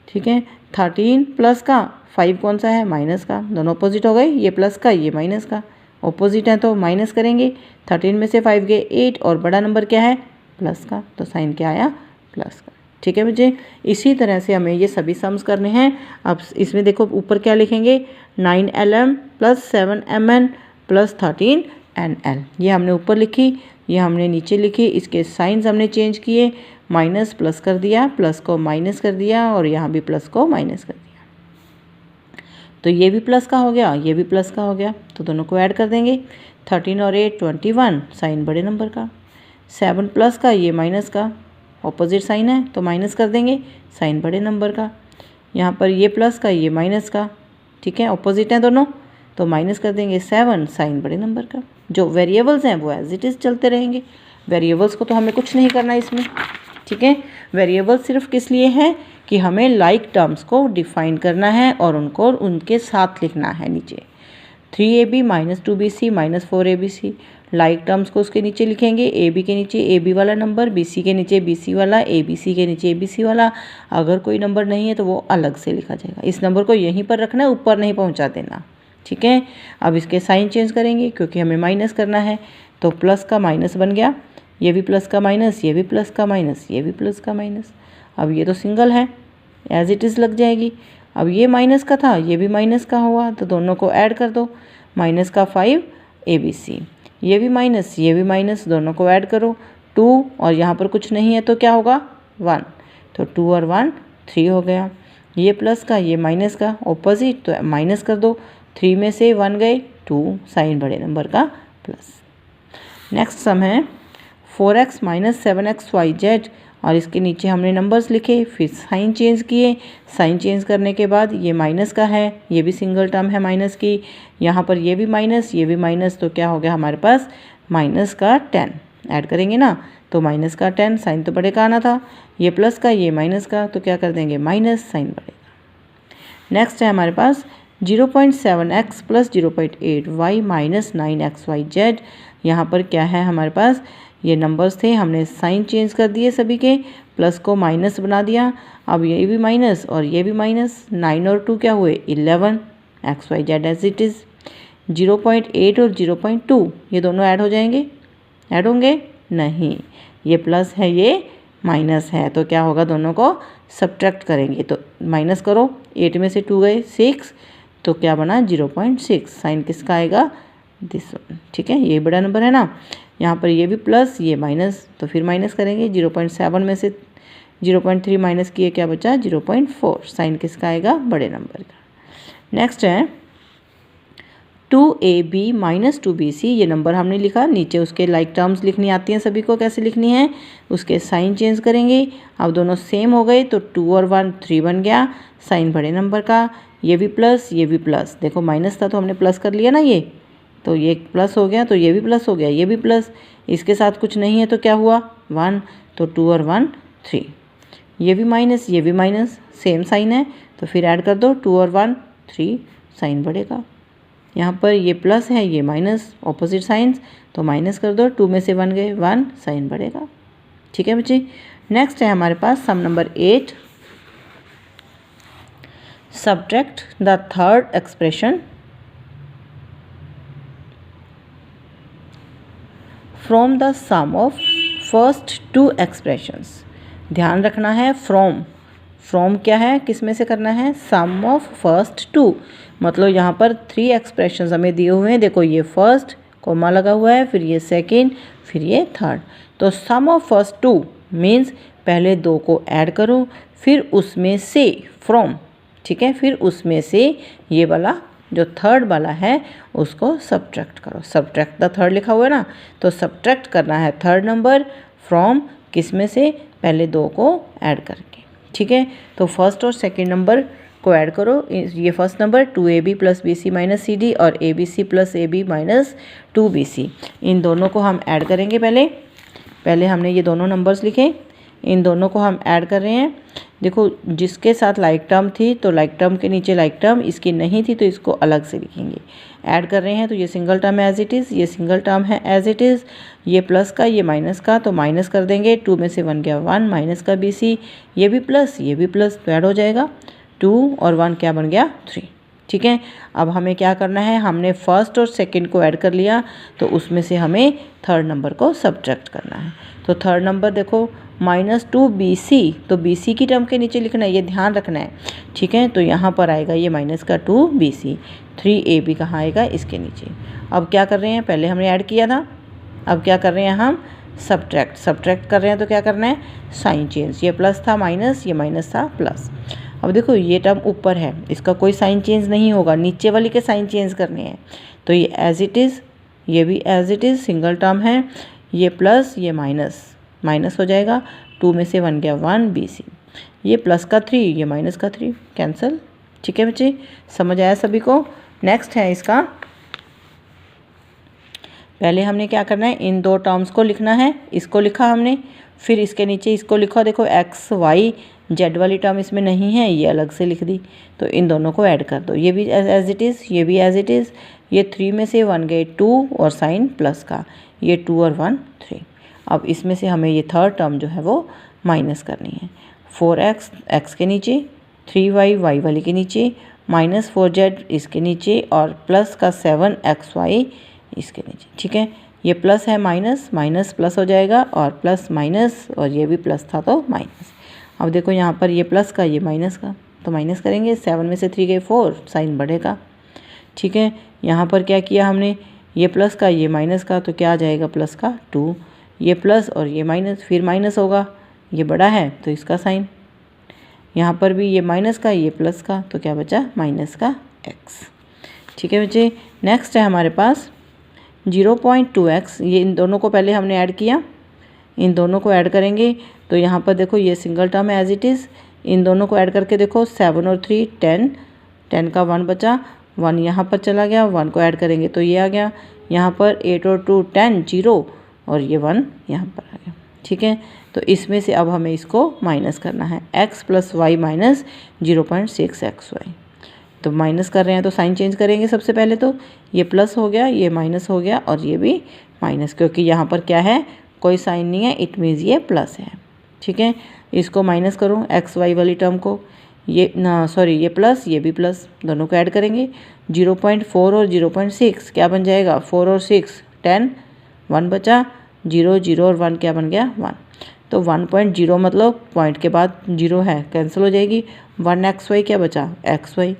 ठीक है, 13 प्लस का 5 कौन सा है माइनस का, दोनों ऑपोजिट हो गए, ये प्लस का ये माइनस का, ऑपोजिट है तो माइनस करेंगे। 13 में से 5 गए 8 और बड़ा नंबर क्या है प्लस का, तो साइन क्या आया प्लस का। ठीक है बच्चे, इसी तरह से हमें ये सभी सम्स करने हैं। अब इसमें देखो ऊपर क्या लिखेंगे, 9lm plus 7mn plus 13nl, ये हमने ऊपर लिखी, ये हमने नीचे लिखी, इसके साइंस हमने चेंज किए, माइनस प्लस कर दिया, प्लस को माइनस कर दिया और यहाँ भी प्लस को माइनस कर दिया। तो ये भी प्लस का हो गया, ये भी प्लस का हो गया, तो दोनों को ऐड कर देंगे। 13 और 8 21, साइन बड़े नंबर का। 7 प्लस का ये माइनस का, ऑपोजिट साइन है तो माइनस कर देंगे, साइन बड़े नंबर का। यहाँ पर ये प्लस का ये माइनस का, ठीक है ऑपोजिट हैं दोनों तो माइनस कर देंगे 7, साइन बड़े नंबर का। जो वेरिएबल्स हैं वो एज इट इज़ चलते रहेंगे, वेरिएबल्स को तो हमें कुछ नहीं करना इसमें। ठीक है, वेरिएबल सिर्फ किस लिए है कि हमें लाइक टर्म्स को डिफाइन करना है और उनको उनके साथ लिखना है नीचे। 3ab minus 2bc minus 4abc, like terms को उसके नीचे लिखेंगे, ab के नीचे ab वाला नंबर, bc के नीचे bc वाला, abc के नीचे abc वाला। अगर कोई नंबर नहीं है तो वो अलग से लिखा जाएगा, इस नंबर को यहीं पर रखना है, ऊपर नहीं पहुंचा देना। ठीक है, अब इसके साइन चेंज करेंगे क्योंकि हमें माइनस करना है, तो प्लस का माइनस बन गया, ये भी प्लस का माइनस, ये भी प्लस का माइनस, ये भी प्लस का माइनस। अब ये तो सिंगल है, एज इट इज़ लग जाएगी। अब ये माइनस का था, ये भी माइनस का हुआ, तो दोनों को ऐड कर दो। माइनस का 5 abc, ये भी माइनस, ये भी माइनस, दोनों को ऐड करो। 2 और यहाँ पर कुछ नहीं है तो क्या होगा 1, तो 2 और 1 3 हो गया। ये प्लस का ये माइनस का, ऑपोजिट तो माइनस कर दो। 3 में से 1 गए 2, साइन बड़े नंबर का प्लस। नेक्स्ट सम है 4x माइनस 7xyz, और इसके नीचे हमने नंबर्स लिखे, फिर साइन चेंज किए। साइन चेंज करने के बाद ये माइनस का है, ये भी सिंगल टर्म है माइनस की, यहाँ पर ये भी माइनस, ये भी माइनस, तो क्या हो गया हमारे पास माइनस का 10 ऐड करेंगे ना, तो माइनस का 10, साइन तो बड़े का आना था, ये प्लस का ये माइनस का, तो क्या कर देंगे माइनस, साइन बढ़ेगा। नेक्स्ट है हमारे पास 0.7x plus 0.8y minus 9xyz। यहाँ पर क्या है हमारे पास, ये नंबर्स थे, हमने साइन चेंज कर दिए सभी के, प्लस को माइनस बना दिया। अब ये भी माइनस और ये भी माइनस, 9 और 2 क्या हुए 11, xyz एज इट इज़। 0.8 और 0.2 ये दोनों ऐड हो जाएंगे, ऐड होंगे नहीं, ये प्लस है ये माइनस है, तो क्या होगा दोनों को सब्ट्रैक्ट करेंगे, तो माइनस करो। 8 में से 2 गए 6, तो क्या बना 0.6, साइन किसका आएगा दिस वन। ठीक है, ये बड़ा नंबर है ना, यहाँ पर ये भी प्लस ये माइनस, तो फिर माइनस करेंगे। 0.7 में से 0.3 माइनस किए क्या बचा 0.4, साइन किसका आएगा बड़े नंबर का। नेक्स्ट है 2ab माइनस 2bc, ये नंबर हमने लिखा, नीचे उसके लाइक टर्म्स लिखनी आती हैं सभी को, कैसे लिखनी है, उसके साइन चेंज करेंगे। अब दोनों सेम हो गए तो 2 और 1 3 बन गया, साइन बड़े नंबर का। ये भी प्लस ये भी प्लस, देखो माइनस था तो हमने प्लस कर लिया ना, ये तो ये प्लस हो गया, तो ये भी प्लस हो गया, ये भी प्लस, इसके साथ कुछ नहीं है तो क्या हुआ 1, तो 2 और 1 3, ये भी माइनस ये भी माइनस, सेम साइन है तो फिर ऐड कर दो, 2 और 1 3, साइन बढ़ेगा। यहाँ पर ये प्लस है ये माइनस, ऑपोजिट साइंस, तो माइनस कर दो, 2 में से 1 गए 1, साइन बढ़ेगा। ठीक है बच्चे, नेक्स्ट है हमारे पास sum number 8, subtract the third expression from the sum of first 2 expressions. ध्यान रखना है, फ्रॉम क्या है, किस में से करना है, सम ऑफ फर्स्ट 2, मतलब यहाँ पर 3 एक्सप्रेशंस हमें दिए हुए हैं। देखो ये फर्स्ट कोमा लगा हुआ है, फिर ये सेकंड, फिर ये थर्ड, तो सम ऑफ फर्स्ट 2 मीन्स पहले 2 को ऐड करो, फिर उसमें से फ्रॉम, ठीक है, फिर उसमें से ये वाला जो थर्ड वाला है उसको सब्ट्रैक्ट करो। सब्ट्रैक्ट द थर्ड लिखा हुआ है ना, तो सब्ट्रैक्ट करना है थर्ड नंबर फ्रॉम किस में से, पहले दो को ऐड करके। ठीक है, तो फर्स्ट और सेकंड नंबर को ऐड करो। ये first number 2ab plus bc minus cd और abc plus ab minus 2bc, इन दोनों को हम ऐड करेंगे। पहले हमने ये दोनों नंबर्स लिखे, इन दोनों को हम ऐड कर रहे हैं। देखो जिसके साथ लाइक टर्म थी तो लाइक टर्म के नीचे लाइक टर्म, इसकी नहीं थी तो इसको अलग से लिखेंगे। ऐड कर रहे हैं तो ये सिंगल टर्म है एज इट इज़, ये सिंगल टर्म है एज इट इज़, ये प्लस का ये माइनस का, तो माइनस कर देंगे। 2 में से 1 गया 1, माइनस का bc, ये भी प्लस ये भी प्लस, तो ऐड हो जाएगा 2 और 1 क्या बन गया 3। ठीक है, अब हमें क्या करना है, हमने फर्स्ट और सेकंड को ऐड कर लिया तो उसमें से हमें थर्ड नंबर को सब्ट्रैक्ट करना है। तो थर्ड नंबर देखो -2bc, तो bc की टर्म के नीचे लिखना है, ये ध्यान रखना है। ठीक है, तो यहाँ पर आएगा ये -2bc, 3ab कहाँ आएगा, इसके नीचे। अब क्या कर रहे हैं, पहले हमने ऐड किया था, अब क्या कर रहे हैं हम सब्ट्रैक्ट कर रहे हैं। तो क्या करना है, साइन चेंज, ये प्लस था माइनस, ये माइनस था प्लस। अब देखो ये टर्म ऊपर है, इसका कोई साइन चेंज नहीं होगा, नीचे वाली के साइन चेंज करने हैं। तो ये एज इट इज़, ये भी as it is, single term है, ये प्लस ये माइनस हो जाएगा। 2 में से 1 गया 1 bc, ये प्लस का 3 ये माइनस का 3, कैंसिल। ठीक है बच्चे, समझ आया सभी को। नेक्स्ट है इसका, पहले हमने क्या करना है, इन दो टर्म्स को लिखना है। इसको लिखा हमने, फिर इसके नीचे इसको लिखा। देखो x y z वाली टर्म इसमें नहीं है, ये अलग से लिख दी, तो इन दोनों को ऐड कर दो। ये भी एज इट इज़, ये भी एज इट इज़, ये 3 में से 1 गए 2 और साइन प्लस का, ये 2 और 1 3। अब इसमें से हमें ये थर्ड टर्म जो है वो माइनस करनी है। 4x x के नीचे, 3y y वाली के नीचे, -4z इसके नीचे और प्लस का 7xy इसके नीचे। ठीक है, ये प्लस है माइनस प्लस हो जाएगा और प्लस माइनस, और ये भी प्लस था तो माइनस। अब देखो यहाँ पर ये प्लस का ये माइनस का, तो माइनस करेंगे। 7 में से 3 गए 4, साइन बढ़ेगा। ठीक है, यहाँ पर क्या किया हमने, ये प्लस का ये माइनस का, तो क्या आ जाएगा प्लस का 2, ये प्लस और ये माइनस, फिर माइनस होगा, ये बड़ा है तो इसका साइन। यहाँ पर भी ये माइनस का ये प्लस का, तो क्या बचा माइनस का x। ठीक है बच्चे, नेक्स्ट है हमारे पास 0.2x, ये इन दोनों को पहले हमने ऐड किया, इन दोनों को ऐड करेंगे। तो यहाँ पर देखो ये सिंगल टर्म है एज इट इज़, इन दोनों को ऐड करके देखो 7 और 3 10 का 1 बचा, 1 यहाँ पर चला गया, 1 को ऐड करेंगे तो ये आ गया। यहाँ पर 8 और 2 10 0 और ये 1 यहाँ पर आ गया। ठीक है, तो इसमें से अब हमें इसको माइनस करना है, x plus Y minus 0.6xy। तो माइनस कर रहे हैं तो साइन चेंज करेंगे। सबसे पहले तो ये प्लस हो गया, ये माइनस हो गया और ये भी माइनस, क्योंकि यहाँ पर क्या है, कोई साइन नहीं है, इट मीन्स ये प्लस है। ठीक है, इसको माइनस करो एक्स वाई वाली टर्म को, ये ना सॉरी ये प्लस ये भी प्लस, दोनों को ऐड करेंगे। 0.4 और 0.6 क्या बन जाएगा, 4 और 6 10, 1 बचा, 0 0 और 1 क्या बन गया 1। तो 1.0 मतलब पॉइंट के बाद 0 है, कैंसिल हो जाएगी। 1xy क्या बचा xy,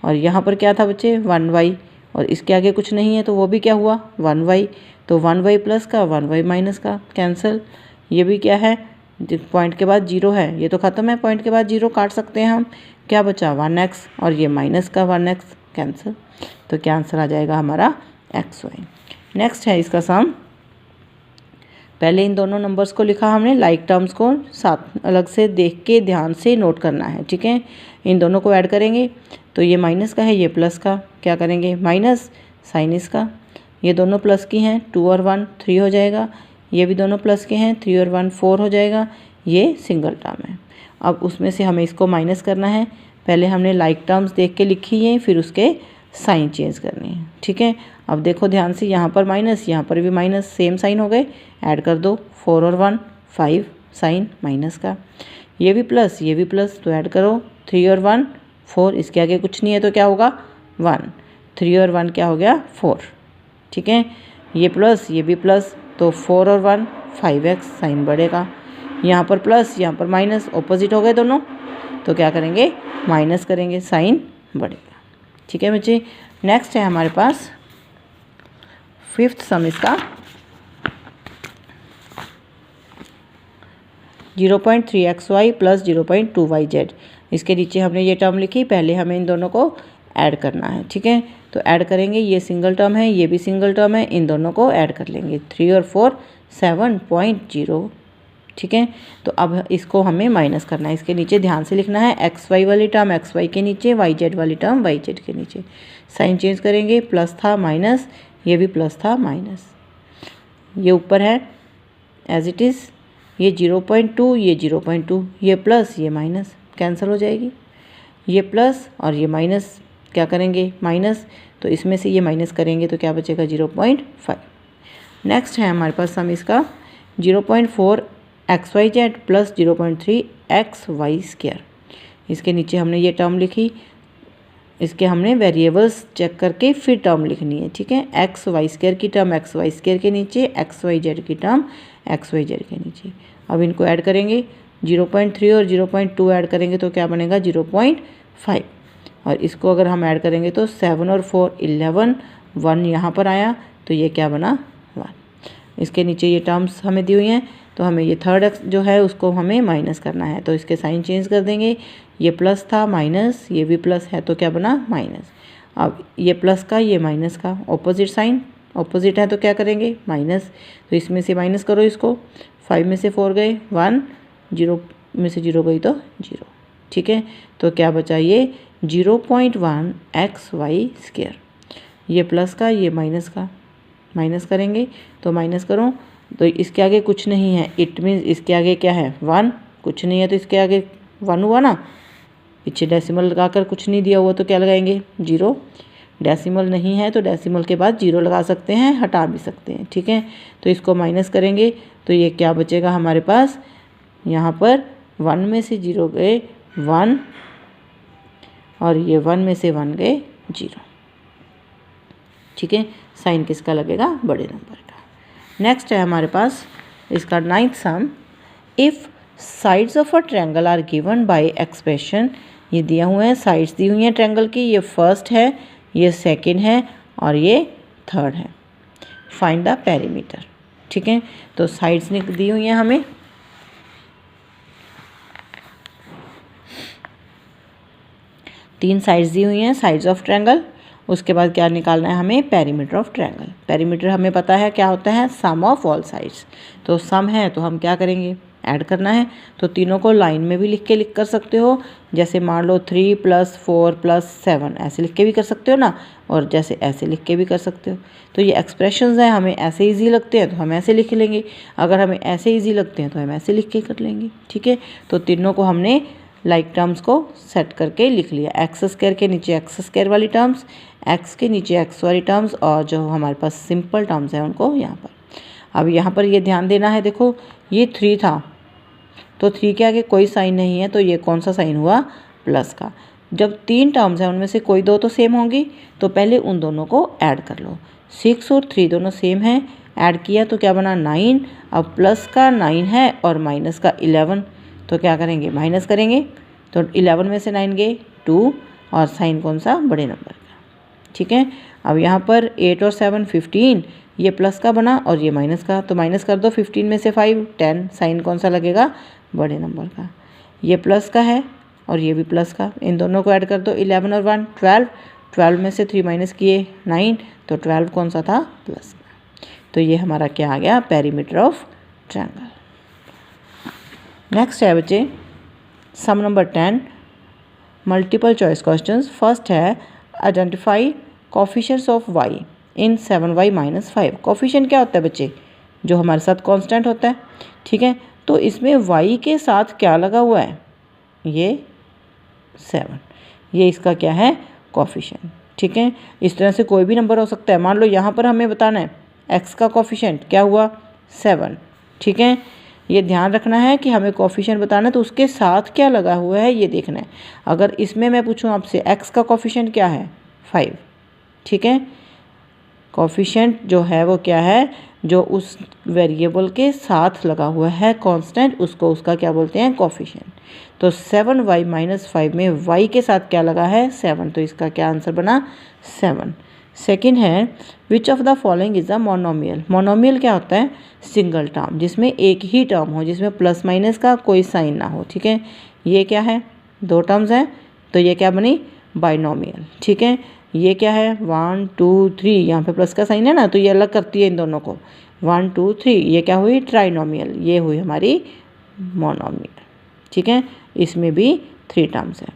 और यहाँ पर क्या था बच्चे 1y, और इसके आगे कुछ नहीं है तो वो भी क्या हुआ 1y, तो 1y प्लस का 1y माइनस का, कैंसिल। ये भी क्या है, पॉइंट के बाद 0 है, ये तो ख़त्म है, पॉइंट के बाद 0 काट सकते हैं हम, क्या बचा 1x और ये माइनस का 1x, कैंसिल। तो क्या आंसर आ जाएगा हमारा xy। नेक्स्ट है इसका सम, पहले इन दोनों नंबर्स को लिखा हमने, लाइक टर्म्स को साथ अलग से देख के ध्यान से नोट करना है। ठीक है, इन दोनों को ऐड करेंगे तो ये माइनस का है, ये प्लस का, क्या करेंगे माइनस साइन इसका, ये दोनों प्लस की हैं, 2 और 1 3 हो जाएगा, ये भी दोनों प्लस के हैं, 3 और 1 4 हो जाएगा, ये सिंगल टर्म है। अब उसमें से हमें इसको माइनस करना है, पहले हमने लाइक टर्म्स देख के लिखी है, फिर उसके साइन चेंज करने हैं। ठीक है, अब देखो ध्यान से, यहाँ पर माइनस यहाँ पर भी माइनस, सेम साइन हो गए, ऐड कर दो 4 और 1 5 साइन माइनस का, ये भी प्लस ये भी प्लस, तो ऐड करो 3 और 1 4, इसके आगे कुछ नहीं है तो क्या होगा 1, 3 और 1 क्या हो गया 4। ठीक है, ये प्लस ये भी प्लस, तो 4 और 1 5x, साइन बढ़ेगा, यहाँ पर प्लस यहाँ पर माइनस, ऑपोजिट हो गए दोनों, तो क्या करेंगे माइनस करेंगे, साइन बढ़ेगा। ठीक है बच्चे, नेक्स्ट है हमारे पास 5th सम इसका 0.3xy प्लस 0.2yz। इसके नीचे हमने ये टर्म लिखी, पहले हमें इन दोनों को ऐड करना है, ठीक है। तो ऐड करेंगे, ये सिंगल टर्म है, ये भी सिंगल टर्म है, इन दोनों को ऐड कर लेंगे। 3 और 4 7.0, ठीक है। तो अब इसको हमें माइनस करना है, इसके नीचे ध्यान से लिखना है, एक्स वाई वाली टर्म एक्स वाई के नीचे, वाई जेड वाली टर्म वाई जेड के नीचे। साइन चेंज करेंगे, प्लस था माइनस, ये भी प्लस था माइनस, ये ऊपर है एज इट इज़, ये 0.2, ये 0.2, ये प्लस ये माइनस कैंसिल हो जाएगी, ये प्लस और ये माइनस क्या करेंगे माइनस, तो इसमें से ये माइनस करेंगे तो क्या बचेगा 0.5। नेक्स्ट है हमारे पास सम इसका 0.4 x y z plus 0.3 x y square. इसके नीचे हमने ये टर्म लिखी, इसके हमने वेरिएबल्स चेक करके फिर टर्म लिखनी है, ठीक है। एक्स वाई स्क्वायर की टर्म एक्स वाई स्क्वायर के नीचे, एक्स वाई जेड की टर्म एक्स वाई जेड के नीचे। अब इनको ऐड करेंगे, 0.3 और 0.2 ऐड करेंगे तो क्या बनेगा 0.5, और इसको अगर हम ऐड करेंगे तो 7 और 4 11, 1 यहाँ पर आया तो ये क्या बना 1। इसके नीचे ये टर्म्स हमें दी हुई हैं, तो हमें ये थर्ड एक्स जो है उसको हमें माइनस करना है, तो इसके साइन चेंज कर देंगे, ये प्लस था माइनस, ये भी प्लस है तो क्या बना माइनस। अब ये प्लस का ये माइनस का ऑपोजिट साइन, ऑपोजिट है तो क्या करेंगे माइनस, तो इसमें से माइनस करो इसको, 5 में से 4 गए 1, 0 में से 0 गई तो 0, ठीक है। तो क्या बचा ये 0.1 एक्स वाई स्क्वायर, ये प्लस का ये माइनस का, माइनस करेंगे तो माइनस करो तो इसके आगे कुछ नहीं है, इट मीन्स इसके आगे क्या है 1, कुछ नहीं है तो इसके आगे 1 हुआ ना, पीछे डेसिमल लगाकर कुछ नहीं दिया हुआ तो क्या लगाएंगे 0, डेसिमल नहीं है तो डेसिमल के बाद 0 लगा सकते हैं, हटा भी सकते हैं, ठीक है। तो इसको माइनस करेंगे तो ये क्या बचेगा हमारे पास, यहाँ पर 1 में से 0 गए 1 और ये 1 में से 1 गए 0, ठीक है। साइन किसका लगेगा बड़े नंबर का। नेक्स्ट है हमारे पास इसका 9th sum, if sides of a triangle are given by expression, ये दिया हुआ है, साइड्स दी हुई हैं ट्रायंगल की, ये फर्स्ट है, ये सेकंड है और ये थर्ड है, फाइंड द पेरीमीटर, ठीक है। तो साइड्स दी हुई हैं हमें, तीन साइड्स दी हुई हैं, साइड्स ऑफ ट्रायंगल। उसके बाद क्या निकालना है हमें पेरीमीटर ऑफ ट्रायंगल। पेरीमीटर हमें पता है क्या होता है, सम ऑफ ऑल साइड्स। तो सम है तो हम क्या करेंगे ऐड करना है, तो तीनों को लाइन में भी लिख कर सकते हो, जैसे मान लो 3 + 4 + 7 ऐसे लिख के भी कर सकते हो ना, और जैसे ऐसे लिख के भी कर सकते हो। तो ये एक्सप्रेशंस हैं, हमें ऐसे इजी लगते हैं तो हम ऐसे लिख लेंगे, अगर हमें ऐसे इजी लगते हैं तो हम ऐसे लिख के कर लेंगे, ठीक है। तो तीनों को हमने लाइक टर्म्स को सेट करके लिख लिया, एक्स स्क्वायर के नीचे एक्स स्क्वायर वाली टर्म्स, एक्स के नीचे एक्स वाली टर्म्स, और जो हमारे पास सिंपल टर्म्स हैं उनको यहाँ पर। अब यहाँ पर ये ध्यान देना है, देखो ये 3 था तो 3 के आगे कोई साइन नहीं है, तो ये कौन सा साइन हुआ प्लस का। जब 3 टर्म्स हैं उनमें से कोई 2 तो सेम होंगी, तो पहले उन दोनों को ऐड कर लो। 6 और 3 दोनों सेम हैं, ऐड किया तो क्या बना 9। अब प्लस का 9 है और माइनस का 11, तो क्या करेंगे माइनस करेंगे, तो 11 में से 9 गए 2, और साइन कौन सा बड़े नंबर का, ठीक है। अब यहाँ पर 8 और 7 15, ये प्लस का बना और ये माइनस का, तो माइनस कर दो 15 में से 5 10, साइन कौन सा लगेगा बड़े नंबर का। ये प्लस का है और ये भी प्लस का, इन दोनों को ऐड कर दो 11 और 1 12, 12 में से 3 माइनस किए 9, तो 12 कौन सा था प्लस का। तो ये हमारा क्या आ गया पेरीमीटर ऑफ ट्रायंगल। नेक्स्ट है बच्चे sum number 10, multiple choice questions. First है identify coefficients of y in 7y - 5। Coefficient क्या होता है बच्चे, जो हमारे साथ कांस्टेंट होता है, ठीक है। तो इसमें y के साथ क्या लगा हुआ है, ये 7, ये इसका क्या है कोफिशिएंट, ठीक है। इस तरह से कोई भी नंबर हो सकता है। मान लो यहाँ पर हमें बताना है x का कोफिशिएंट क्या हुआ 7, ठीक है। ये ध्यान रखना है कि हमें कोफिशिएंट बताना है तो उसके साथ क्या लगा हुआ है ये देखना है। अगर इसमें मैं पूछूं आपसे x का कोफिशिएंट क्या है 5, ठीक है। कोफिशिएंट जो है वो क्या है, जो उस वेरिएबल के साथ लगा हुआ है कांस्टेंट, उसको उसका क्या बोलते हैं कोफिशिएंट। तो 7y - 5 में y के साथ क्या लगा है 7, तो इसका क्या आंसर बना 7। सेकंड है which of the following is a monomial. Monomial क्या होता है, सिंगल टर्म जिसमें एक ही टर्म हो, जिसमें प्लस माइनस का कोई साइन ना हो, ठीक है। ये क्या है 2 टर्म्स हैं, तो ये क्या बनी बाइनोमियल। ठीक है, ये क्या है 1 2 3, यहाँ पे प्लस का साइन है ना तो ये अलग करती है इन दोनों को। 1 2 3 ये क्या हुई ट्राइनोमियल, ये हुई हमारी मोनोमियल। ठीक है, इसमें भी 3 टर्म्स है।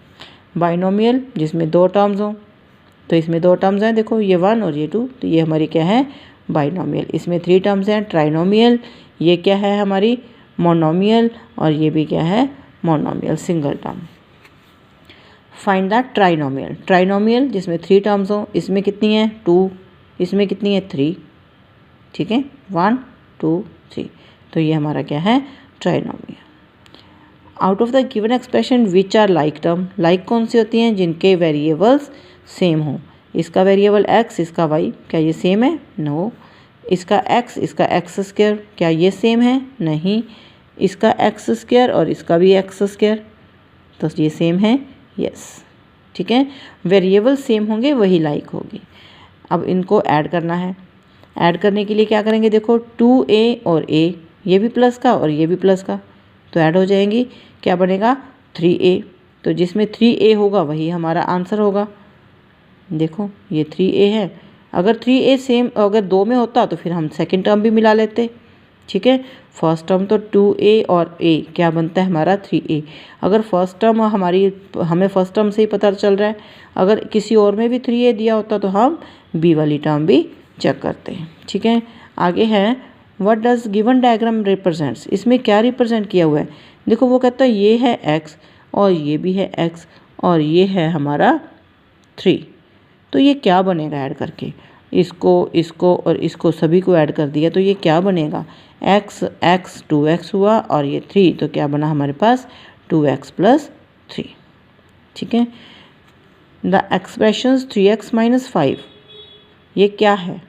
बाइनोमियल जिसमें 2 टर्म्स हों, तो इसमें 2 टर्म्स हैं, देखो ये 1 और ये 2, तो ये हमारी क्या है बाइनोमियल। इसमें 3 टर्म्स हैं ट्राइनोमियल, ये क्या है हमारी मोनोमियल, और ये भी क्या है monomial single term. Find the trinomial. Trinomial जिसमें 3 टर्म्स हो, इसमें कितनी है 2, इसमें कितनी है 3। ठीक है 1 2 3, तो ये हमारा क्या है trinomial. Out of the given expression which are like term, like कौन सी होती हैं जिनके वेरिएबल्स सेम हों। इसका वेरिएबल x, इसका y, क्या ये सेम है? नो। इसका x, इसका x स्क्वायर, क्या ये सेम है? नहीं। इसका x स्क्वायर और इसका भी x स्क्वायर, तो ये सेम है? यस। ठीक है, वेरिएबल सेम होंगे वही लाइक होगी। अब इनको ऐड करना है। ऐड करने के लिए क्या करेंगे, देखो 2a और a, ये भी प्लस का और ये भी प्लस का, तो ऐड हो जाएंगी, क्या बनेगा 3a। तो जिसमें 3a होगा वही हमारा आंसर होगा। देखो ये 3a है, अगर 3a सेम अगर 2 में होता तो फिर हम सेकंड टर्म भी मिला लेते। ठीक है, फर्स्ट टर्म तो 2a और a क्या बनता है हमारा 3a। अगर फर्स्ट टर्म हमें फर्स्ट टर्म से ही पता चल रहा है, अगर किसी और में भी 3a दिया होता तो हम b वाली टर्म भी चेक करते हैं। ठीक है, आगे है what does given diagram represents, इसमें क्या रिप्रेजेंट किया हुआ है। देखो वो कहता है ये है x और ये भी है x और ये है हमारा 3, तो ये क्या बनेगा ऐड करके, इसको और इसको सभी को ऐड कर दिया तो ये क्या बनेगा x 2x हुआ और ये 3, तो क्या बना हमारे पास 2x + 3। ठीक है, द एक्सप्रेशंस 3x - 5 ये क्या है,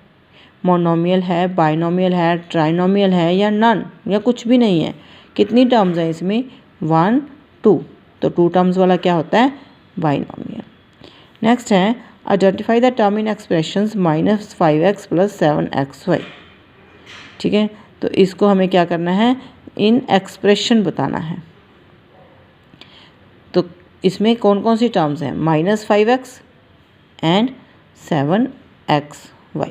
मोनोमियल है, बाइनोमियल है, ट्राइनोमियल है या नन या कुछ भी नहीं है। कितनी टर्म्स हैं इसमें 1 2, तो 2 टर्म्स वाला क्या होता है बाइनोमियल। नेक्स्ट है identify the term in expressions -5x + 7xy। ठीक है, तो इसको हमें क्या करना है इन एक्सप्रेशन बताना है। तो इसमें कौन कौन सी टर्म्स हैं -5x and 7xy,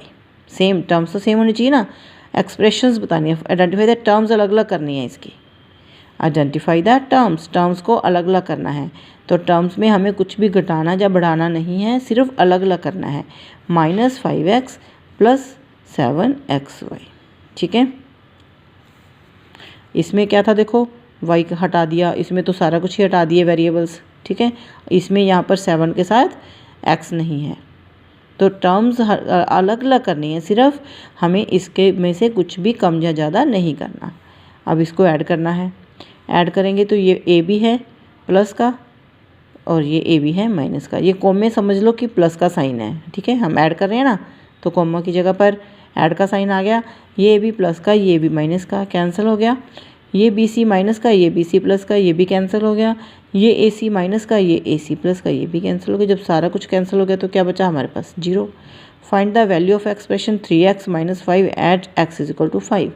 same terms तो सेम होनी चाहिए ना। एक्सप्रेशंस बतानी है, आइडेंटिफाई द टर्म्स अलग अलग करनी है इसकी। आइडेंटिफाई द टर्म्स को अलग अलग करना है, तो टर्म्स में हमें कुछ भी घटाना या बढ़ाना नहीं है, सिर्फ अलग अलग करना है -5x + 7xy। ठीक है, इसमें क्या था देखो y हटा दिया, इसमें तो सारा कुछ ही हटा दिए वेरिएबल्स। ठीक है, इसमें यहाँ पर 7 के साथ x नहीं है, तो टर्म्स अलग अलग करनी है, सिर्फ हमें इसके में से कुछ भी कम या ज़्यादा नहीं करना। अब इसको ऐड करना है, ऐड करेंगे तो ये a भी है प्लस का और ये a भी है माइनस का। ये कॉमे समझ लो कि प्लस का साइन है। ठीक है, हम ऐड कर रहे हैं ना, तो कॉमा की जगह पर ऐड का साइन आ गया। ये भी प्लस का, ये भी माइनस का, कैंसिल हो गया। ये BC माइनस का, ये BC प्लस का, ये भी कैंसिल हो गया। ये AC माइनस का, ये AC प्लस का, ये भी कैंसिल हो गया। जब सारा कुछ कैंसिल हो गया तो क्या बचा हमारे पास 0। Find the value of expression 3x - 5 at x = 5।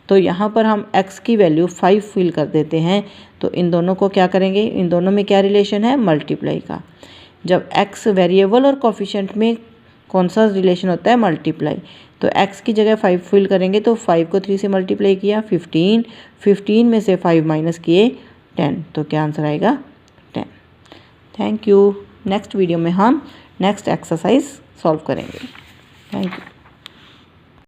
तो यहाँ पर हम x की वैल्यू 5 फिल कर देते हैं, तो इन दोनों को क्या करेंगे, इन दोनों में क्या रिलेशन है मल्टीप्लाई का। जब x वेरिएबल और कोफिशिएंट में कौन सा रिलेशन होता है मल्टीप्लाई, तो x की जगह 5 फिल करेंगे तो 5 को 3 से मल्टीप्लाई किया 15, 15 में से 5 माइनस किए 10, तो क्या आंसर आएगा 10। Thank you. नेक्स्ट वीडियो में हम नेक्स्ट एक्सरसाइज सॉल्व करेंगे। Thank you.